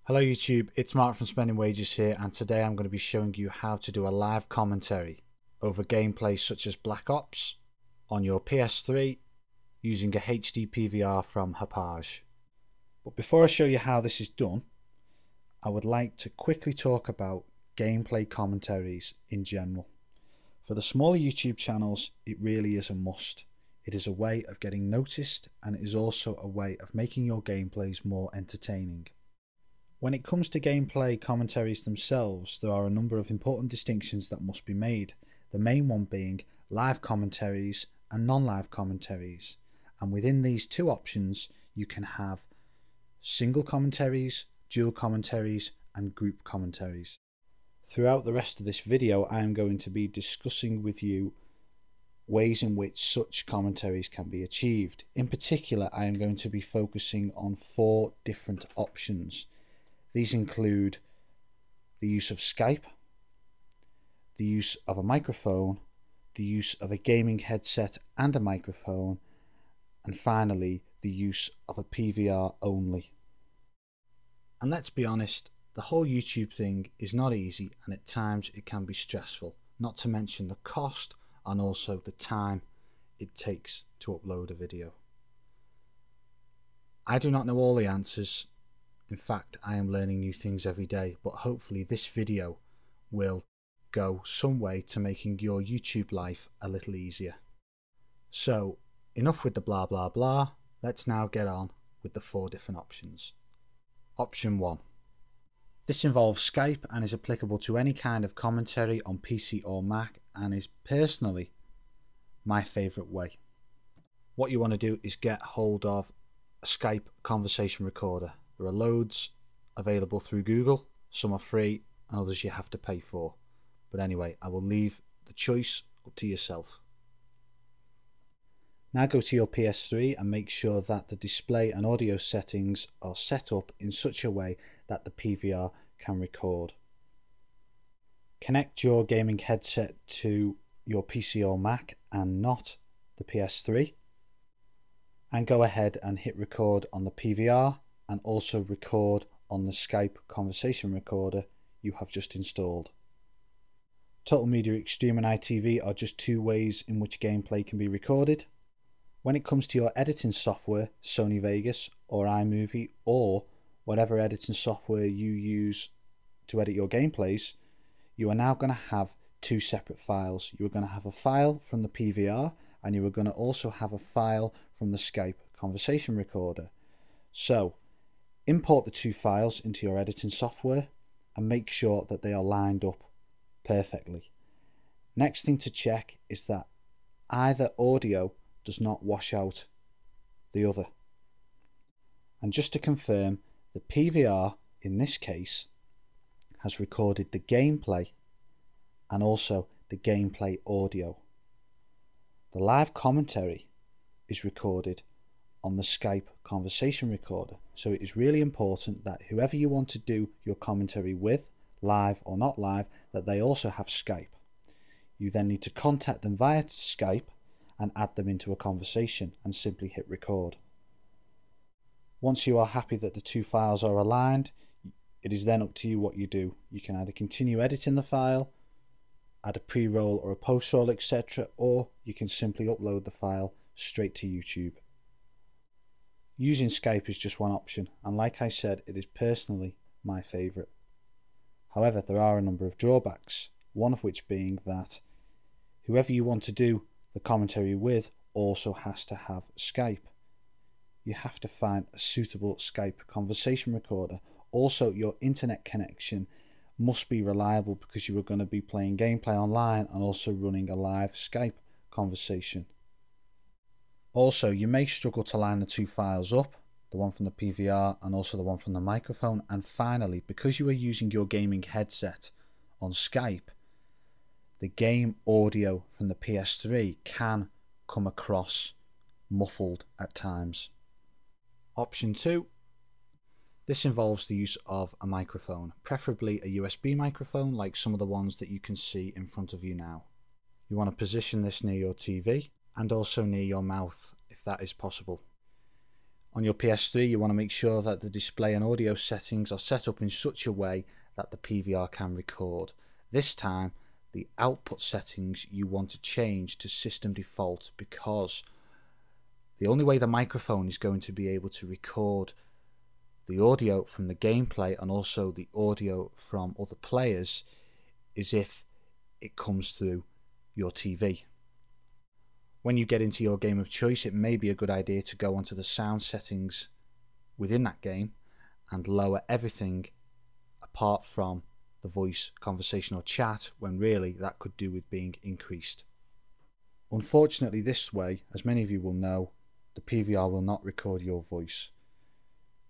Hello YouTube, it's Mark from SpendingWages here, and today I'm going to be showing you how to do a live commentary over gameplay such as Black Ops on your PS3 using a HD PVR from Hauppauge. But before I show you how this is done, I would like to quickly talk about gameplay commentaries in general. For the smaller YouTube channels, it really is a must. It is a way of getting noticed, and it is also a way of making your gameplays more entertaining. When it comes to gameplay commentaries themselves, there are a number of important distinctions that must be made, the main one being live commentaries and non-live commentaries. And within these two options, you can have single commentaries, dual commentaries, and group commentaries. Throughout the rest of this video, I am going to be discussing with you ways in which such commentaries can be achieved. In particular, I am going to be focusing on 4 different options. These include the use of Skype, the use of a microphone, the use of a gaming headset and a microphone, and finally the use of a PVR only. And let's be honest, the whole YouTube thing is not easy, and at times it can be stressful, not to mention the cost and also the time it takes to upload a video. I do not know all the answers. In fact, I am learning new things every day, but hopefully this video will go some way to making your YouTube life a little easier. So, enough with the blah blah blah, let's now get on with the 4 different options. Option 1. This involves Skype and is applicable to any kind of commentary on PC or Mac, and is personally my favourite way. What you want to do is get hold of a Skype conversation recorder. There are loads available through Google, some are free and others you have to pay for. But anyway, I will leave the choice up to yourself. Now go to your PS3 and make sure that the display and audio settings are set up in such a way that the PVR can record. Connect your gaming headset to your PC or Mac and not the PS3. And go ahead and hit record on the PVR, and also record on the Skype conversation recorder you have just installed. Total Media Extreme and iTV are just 2 ways in which gameplay can be recorded. When it comes to your editing software, Sony Vegas or iMovie or whatever editing software you use to edit your gameplays, you are now going to have 2 separate files. You are going to have a file from the PVR, and you are going to also have a file from the Skype conversation recorder. So, import the 2 files into your editing software and make sure that they are lined up perfectly. Next thing to check is that either audio does not wash out the other. And just to confirm, the PVR in this case has recorded the gameplay and also the gameplay audio. The live commentary is recorded on the Skype conversation recorder. So it is really important that whoever you want to do your commentary with, live or not live, that they also have Skype. You then need to contact them via Skype and add them into a conversation and simply hit record. Once you are happy that the 2 files are aligned, it is then up to you what you do. You can either continue editing the file, add a pre-roll or a post-roll, etc., or you can simply upload the file straight to YouTube. Using Skype is just one option, and like I said, it is personally my favourite. However, there are a number of drawbacks, one of which being that whoever you want to do the commentary with also has to have Skype. You have to find a suitable Skype conversation recorder. Also, your internet connection must be reliable because you are going to be playing gameplay online and also running a live Skype conversation. Also, you may struggle to line the 2 files up, the one from the PVR and also the one from the microphone. And finally, because you are using your gaming headset on Skype, the game audio from the PS3 can come across muffled at times. Option 2. This involves the use of a microphone, preferably a USB microphone like some of the ones that you can see in front of you now. You want to position this near your TV and also near your mouth if that is possible. On your PS3, you want to make sure that the display and audio settings are set up in such a way that the PVR can record. This time, the output settings you want to change to system default, because the only way the microphone is going to be able to record the audio from the gameplay and also the audio from other players is if it comes through your TV. When you get into your game of choice, it may be a good idea to go onto the sound settings within that game and lower everything apart from the voice, conversation or chat, when really that could do with being increased. Unfortunately, this way, as many of you will know, the PVR will not record your voice.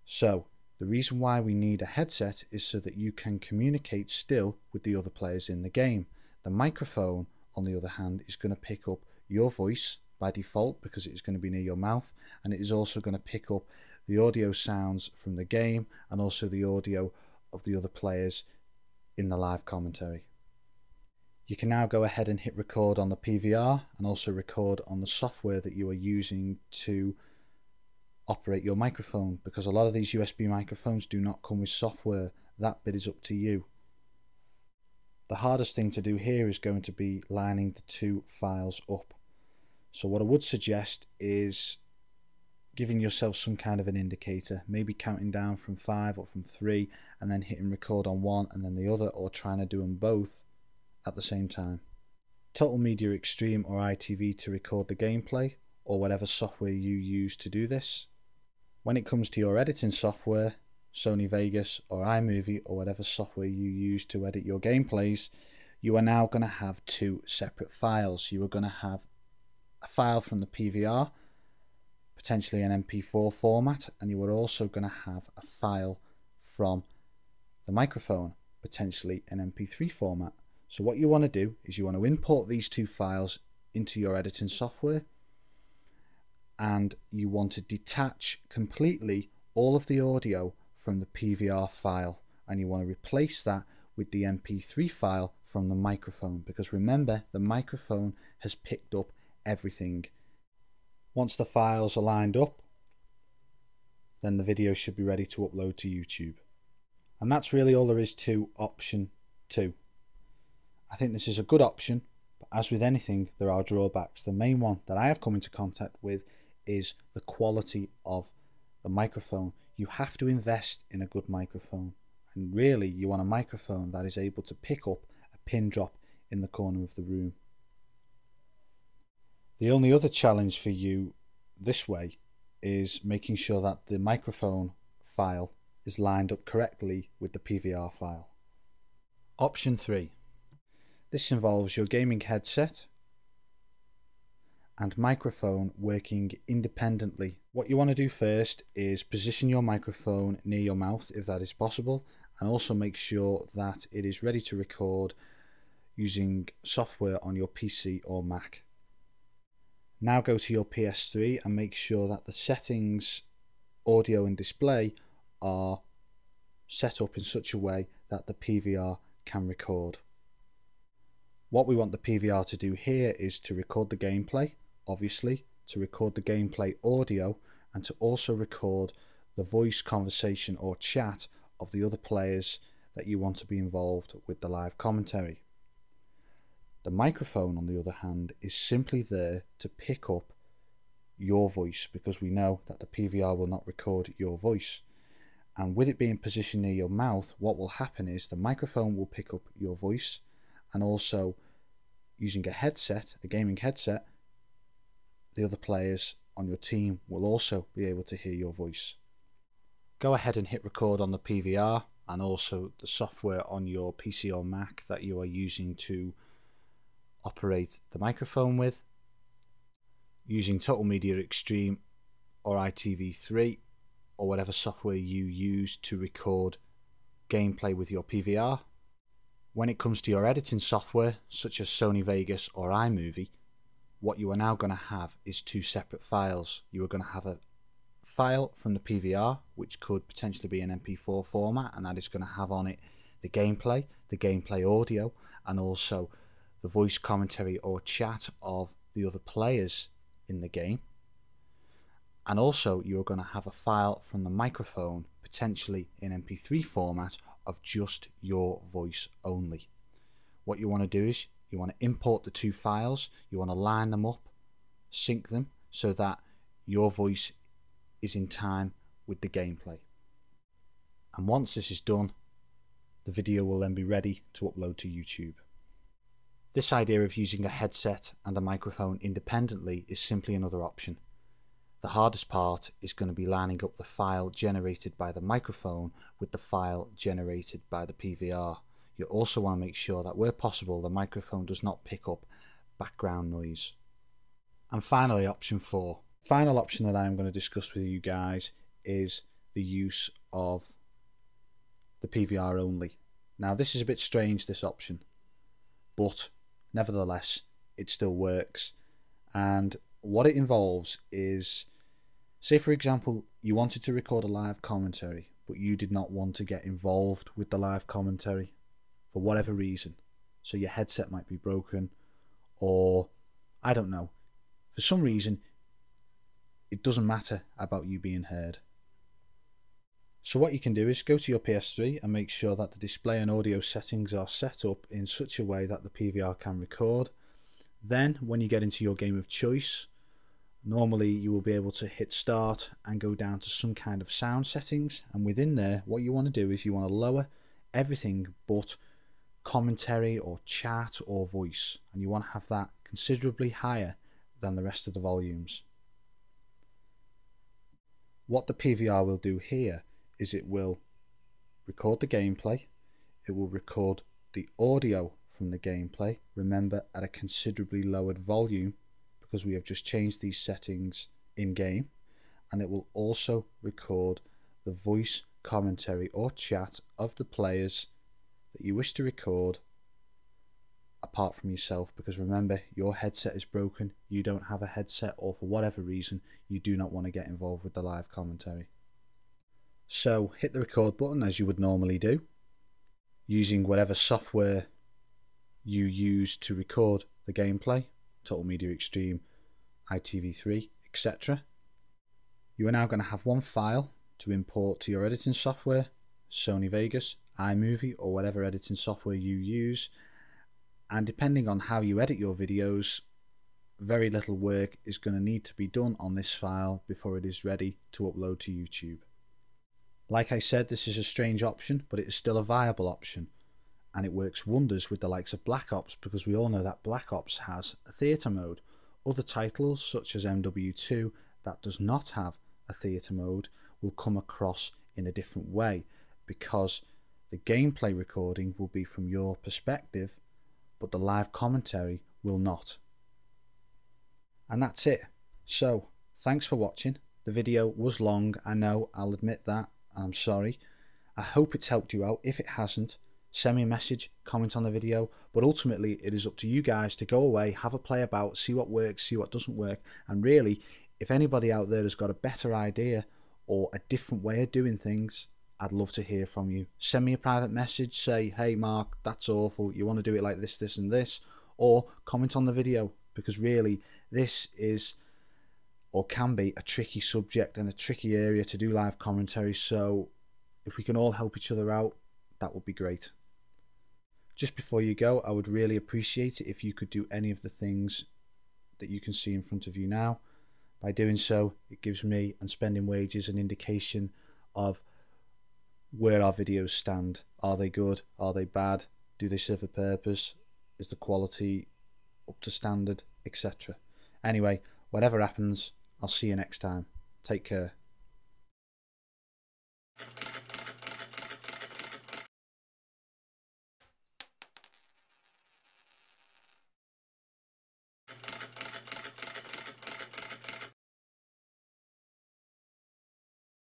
So the reason why we need a headset is so that you can communicate still with the other players in the game. The microphone, on the other hand, is going to pick up your voice by default because it is going to be near your mouth, and it is also going to pick up the audio sounds from the game and also the audio of the other players in the live commentary. You can now go ahead and hit record on the PVR and also record on the software that you are using to operate your microphone, because a lot of these USB microphones do not come with software. That bit is up to you. The hardest thing to do here is going to be lining the two files up. So what I would suggest is giving yourself some kind of an indicator, maybe counting down from 5 or from 3 and then hitting record on one and then the other, or trying to do them both at the same time. Total Media Extreme or iTV to record the gameplay, or whatever software you use to do this. When it comes to your editing software, Sony Vegas or iMovie or whatever software you use to edit your gameplays, you are now going to have two separate files. You are going to have a file from the PVR, potentially an MP4 format, and you are also going to have a file from the microphone, potentially an MP3 format. So what you want to do is you want to import these two files into your editing software, and you want to detach completely all of the audio from the PVR file, and you want to replace that with the MP3 file from the microphone, because remember, the microphone has picked up everything. Once the files are lined up, then the video should be ready to upload to YouTube. And that's really all there is to option 2. I think this is a good option, but as with anything, there are drawbacks. The main one that I have come into contact with is the quality of the microphone. You have to invest in a good microphone, and really you want a microphone that is able to pick up a pin drop in the corner of the room. The only other challenge for you this way is making sure that the microphone file is lined up correctly with the PVR file. Option 3. This involves your gaming headset and microphone working independently. What you want to do first is position your microphone near your mouth if that is possible, and also make sure that it is ready to record using software on your PC or Mac. Now go to your PS3 and make sure that the settings, audio and display are set up in such a way that the PVR can record. What we want the PVR to do here is to record the gameplay, obviously, to record the gameplay audio, and to also record the voice, conversation or chat of the other players that you want to be involved with the live commentary. The microphone, on the other hand, is simply there to pick up your voice, because we know that the PVR will not record your voice. And with it being positioned near your mouth, what will happen is the microphone will pick up your voice, and also using a headset, a gaming headset, the other players on your team will also be able to hear your voice. Go ahead and hit record on the PVR and also the software on your PC or Mac that you are using to operate the microphone with, using Total Media Extreme or ITV3 or whatever software you use to record gameplay with your PVR. When it comes to your editing software, such as Sony Vegas or iMovie, what you are now going to have is two separate files. You are going to have a file from the PVR, which could potentially be an MP4 format, and that is going to have on it the gameplay audio, and also the voice commentary or chat of the other players in the game. And also you're going to have a file from the microphone, potentially in MP3 format, of just your voice only. What you want to do is you want to import the two files, you want to line them up, sync them so that your voice is in time with the gameplay. And once this is done, the video will then be ready to upload to YouTube. This idea of using a headset and a microphone independently is simply another option. The hardest part is going to be lining up the file generated by the microphone with the file generated by the PVR. You also want to make sure that where possible the microphone does not pick up background noise. And finally, option 4. Final option that I am going to discuss with you guys is the use of the PVR only. Now this is a bit strange, this option, but nevertheless it still works. And what it involves is, say for example you wanted to record a live commentary but you did not want to get involved with the live commentary for whatever reason. So your headset might be broken, or I don't know, for some reason it doesn't matter about you being heard. So what you can do is go to your PS3 and make sure that the display and audio settings are set up in such a way that the PVR can record. Then when you get into your game of choice, normally you will be able to hit start and go down to some kind of sound settings, and within there what you want to do is you want to lower everything but commentary or chat or voice, and you want to have that considerably higher than the rest of the volumes. What the PVR will do here is it will record the gameplay, it will record the audio from the gameplay, remember at a considerably lowered volume because we have just changed these settings in game, and it will also record the voice commentary or chat of the players that you wish to record apart from yourself, because remember your headset is broken, you don't have a headset, or for whatever reason you do not want to get involved with the live commentary. So hit the record button as you would normally do, using whatever software you use to record the gameplay, Total Media Extreme, ITV3, etc. You are now going to have one file to import to your editing software, Sony Vegas, iMovie, or whatever editing software you use, and depending on how you edit your videos, very little work is going to need to be done on this file before it is ready to upload to YouTube. Like I said, this is a strange option, but it is still a viable option, and it works wonders with the likes of Black Ops, because we all know that Black Ops has a theatre mode. Other titles such as MW2 that does not have a theatre mode will come across in a different way, because the gameplay recording will be from your perspective but the live commentary will not. And that's it. So thanks for watching. The video was long, I know, I'll admit that, I'm sorry. I hope it's helped you out. If it hasn't, send me a message, comment on the video, but ultimately it is up to you guys to go away, have a play about, see what works, see what doesn't work, and really, if anybody out there has got a better idea or a different way of doing things, I'd love to hear from you. Send me a private message, say, hey Mark, that's awful, you want to do it like this, this and this, or comment on the video, because really this is or can be a tricky subject and a tricky area to do live commentary, so if we can all help each other out, that would be great. Just before you go, I would really appreciate it if you could do any of the things that you can see in front of you now. By doing so, it gives me and SpendingWages an indication of where our videos stand. Are they good? Are they bad? Do they serve a purpose? Is the quality up to standard? Etc. Anyway, whatever happens, I'll see you next time. Take care.